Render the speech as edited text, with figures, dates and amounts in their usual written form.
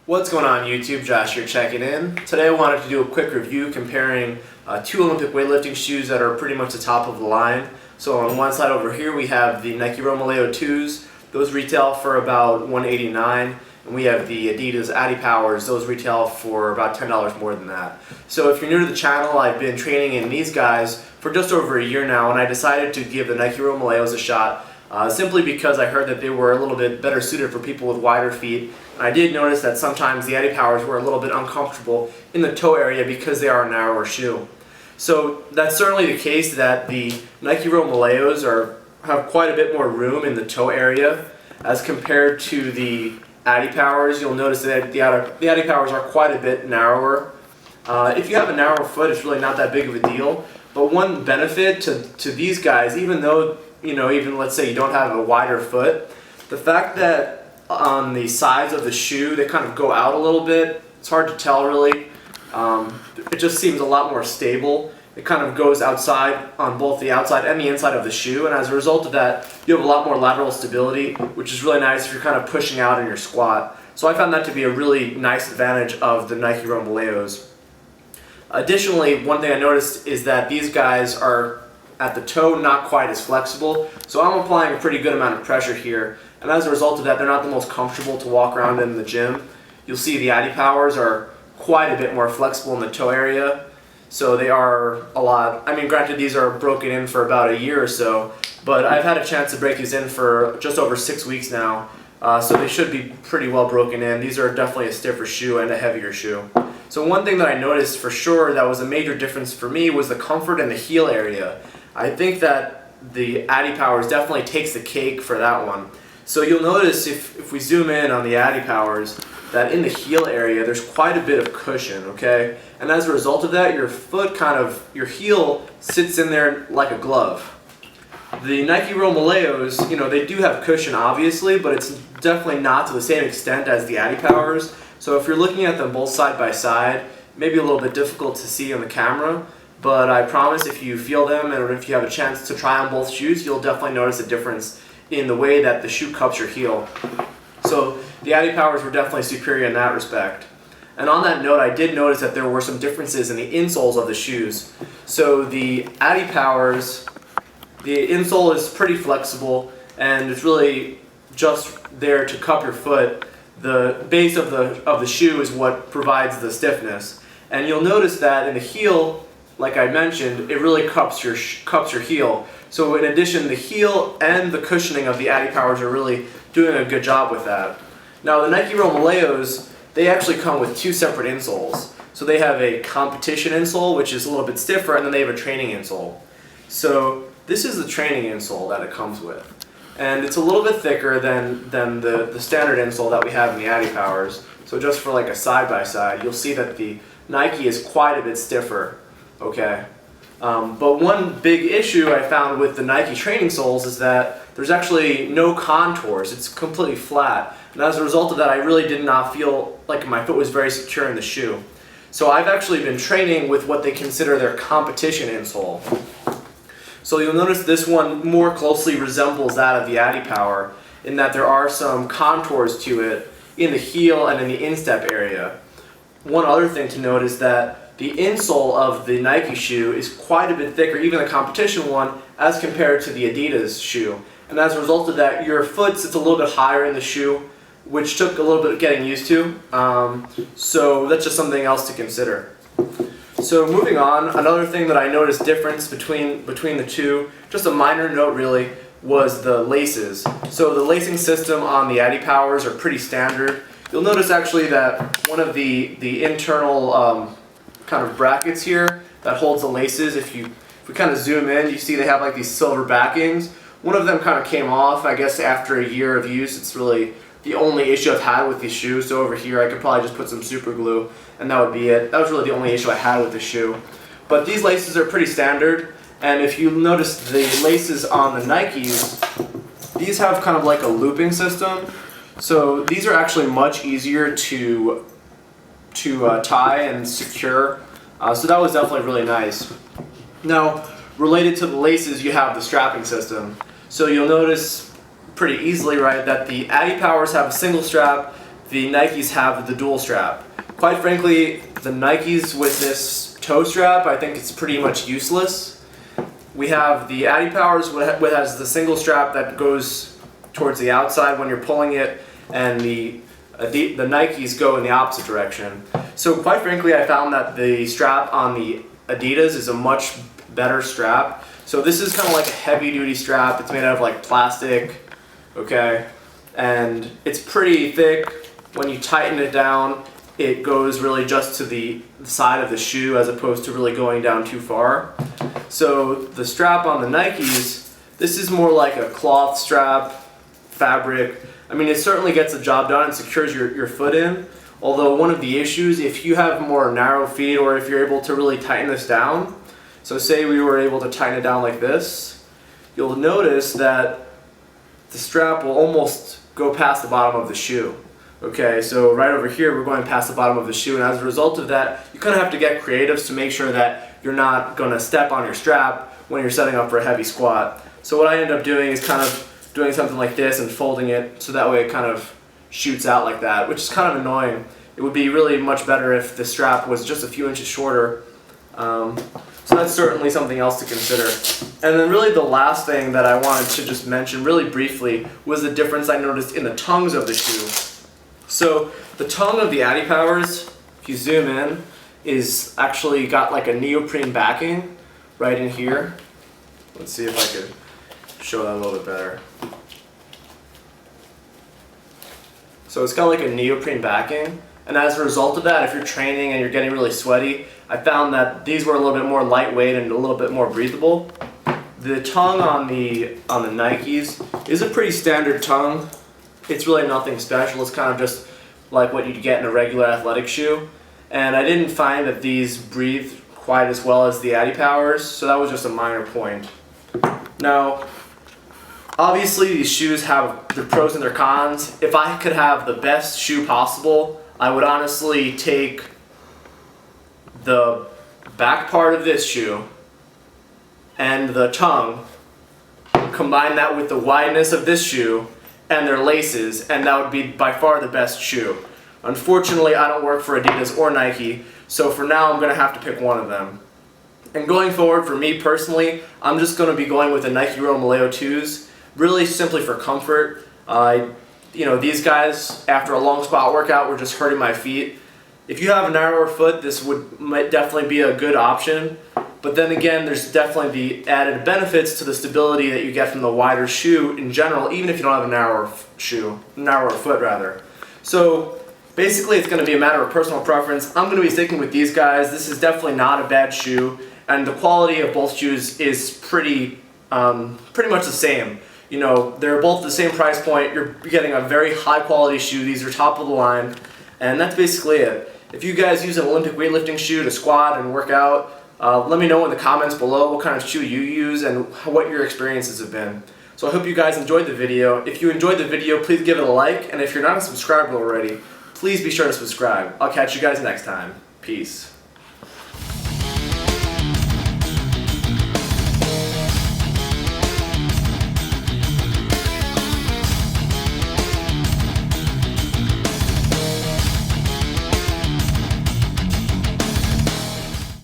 What's going on YouTube? Josh here checking in. Today I wanted to do a quick review comparing two Olympic weightlifting shoes that are pretty much the top of the line. So on one side over here we have the Nike Romaleos 2s. Those retail for about $189, and we have the Adidas Adipowers. Those retail for about $10 more than that. So if you're new to the channel, I've been training in these guys for just over a year now, and I decided to give the Nike Romaleos a shot simply because I heard that they were a little bit better suited for people with wider feet. And I did notice that sometimes the Adipowers were a little bit uncomfortable in the toe area because they are a narrower shoe. So that's certainly the case that the Nike Romaleos have quite a bit more room in the toe area as compared to the Adipowers. You'll notice that the Adipowers are quite a bit narrower. If you have a narrow foot, it's really not that big of a deal. But one benefit to these guys, even though, even let's say you don't have a wider foot, the fact that on the sides of the shoe they kind of go out a little bit, it's hard to tell really. It just seems a lot more stable. It kind of goes outside on both the outside and the inside of the shoe, and as a result of that you have a lot more lateral stability, which is really nice if you're kind of pushing out in your squat. So I found that to be a really nice advantage of the Nike Romaleos. Additionally, one thing I noticed is that these guys are at the toe not quite as flexible, so I'm applying a pretty good amount of pressure here, and as a result of that they're not the most comfortable to walk around in the gym. You'll see the Adipowers are quite a bit more flexible in the toe area, so they are a lot. I mean, granted these are broken in for about a year or so, but I've had a chance to break these in for just over 6 weeks now, so they should be pretty well broken in. These are definitely a stiffer shoe and a heavier shoe. So one thing that I noticed for sure that was a major difference for me was the comfort in the heel area. I think that the Adipowers definitely takes the cake for that one. So you'll notice if we zoom in on the Adipowers that in the heel area there's quite a bit of cushion, okay? And as a result of that, your heel sits in there like a glove. The Nike Romaleos, they do have cushion obviously, but it's definitely not to the same extent as the Adipowers. So if you're looking at them both side by side, maybe a little bit difficult to see on the camera, but I promise if you feel them and if you have a chance to try on both shoes, you'll definitely notice a difference in the way that the shoe cups your heel. So the Adipowers were definitely superior in that respect. And on that note, I did notice that there were some differences in the insoles of the shoes. So the Adipowers, the insole is pretty flexible and it's really just there to cup your foot. The base of the shoe is what provides the stiffness. And you'll notice that in the heel, like I mentioned, it really cups your heel. So in addition, the heel and the cushioning of the Adipowers are really doing a good job with that. Now the Nike Romaleos, they actually come with two separate insoles. So they have a competition insole, which is a little bit stiffer, and then they have a training insole. So this is the training insole that it comes with. And it's a little bit thicker than the standard insole that we have in the Adipowers. So just for like a side-by-side, you'll see that the Nike is quite a bit stiffer. Okay, but one big issue I found with the Nike training soles is that there's actually no contours. It's completely flat, and as a result of that I really did not feel like my foot was very secure in the shoe. So I've actually been training with what they consider their competition insole. So you'll notice this one more closely resembles that of the Adipower in that there are some contours to it in the heel and in the instep area. One other thing to note is that the insole of the Nike shoe is quite a bit thicker, even the competition one, as compared to the Adidas shoe. And as a result of that, your foot sits a little bit higher in the shoe, which took a little bit of getting used to. So that's just something else to consider. So moving on, another thing that I noticed difference between the two, just a minor note really, was the laces. So the lacing system on the Adipowers are pretty standard. You'll notice actually that one of the internal kind of brackets here that holds the laces, if we kind of zoom in, you see they have like these silver backings. One of them kind of came off, I guess after a year of use. It's really the only issue I've had with these shoes. So over here I could probably just put some super glue and that would be it. That was really the only issue I had with the shoe. But these laces are pretty standard, and if you notice the laces on the Nikes, these have kind of like a looping system. So these are actually much easier to tie and secure, so that was definitely really nice. Now, related to the laces, you have the strapping system. So you'll notice pretty easily, right, that the Adipowers have a single strap, the Nikes have the dual strap. Quite frankly, the Nikes with this toe strap, I think it's pretty much useless. We have the Adipowers, which has the single strap that goes towards the outside when you're pulling it, and the Nikes go in the opposite direction. So quite frankly, I found that the strap on the Adidas is a much better strap. So this is kind of like a heavy duty strap. It's made out of like plastic, okay? And it's pretty thick. When you tighten it down, it goes really just to the side of the shoe as opposed to really going down too far. So the strap on the Nikes, this is more like a cloth strap, fabric. I mean, it certainly gets the job done and secures your foot in. Although one of the issues, if you have more narrow feet or if you're able to really tighten this down, so say we were able to tighten it down like this, you'll notice that the strap will almost go past the bottom of the shoe. Okay, so right over here we're going past the bottom of the shoe, and as a result of that, you kind of have to get creative to make sure that you're not going to step on your strap when you're setting up for a heavy squat. So what I end up doing is kind of doing something like this and folding it so that way it kind of shoots out like that, which is kind of annoying. It would be really much better if the strap was just a few inches shorter. So that's certainly something else to consider. And then really the last thing that I wanted to just mention really briefly was the difference I noticed in the tongues of the shoe. So the tongue of the Adipowers, if you zoom in, is actually got like a neoprene backing right in here. Let's see if I could show that a little bit better. So it's got like a neoprene backing, and as a result of that, if you're training and you're getting really sweaty, I found that these were a little bit more lightweight and a little bit more breathable. The tongue on the Nikes is a pretty standard tongue. It's really nothing special. It's kind of just like what you'd get in a regular athletic shoe. And I didn't find that these breathe quite as well as the Adipowers, so that was just a minor point. Now, obviously these shoes have their pros and their cons. If I could have the best shoe possible, I would honestly take the back part of this shoe and the tongue, combine that with the wideness of this shoe and their laces, and that would be by far the best shoe. Unfortunately, I don't work for Adidas or Nike, so for now I'm going to have to pick one of them. And going forward, for me personally, I'm just going to be going with the Nike Romaleo 2s, really simply for comfort. These guys, after a long squat workout, were just hurting my feet. If you have a narrower foot, this might definitely be a good option. But then again, there's definitely the added benefits to the stability that you get from the wider shoe in general, even if you don't have a narrower foot rather. So basically it's going to be a matter of personal preference. I'm going to be sticking with these guys. This is definitely not a bad shoe, and the quality of both shoes is pretty much the same. You know, they're both the same price point. You're getting a very high quality shoe. These are top of the line, and that's basically it. If you guys use an Olympic weightlifting shoe to squat and work out, let me know in the comments below what kind of shoe you use and what your experiences have been. So I hope you guys enjoyed the video. If you enjoyed the video, please give it a like, and if you're not a subscriber already, please be sure to subscribe. I'll catch you guys next time. Peace.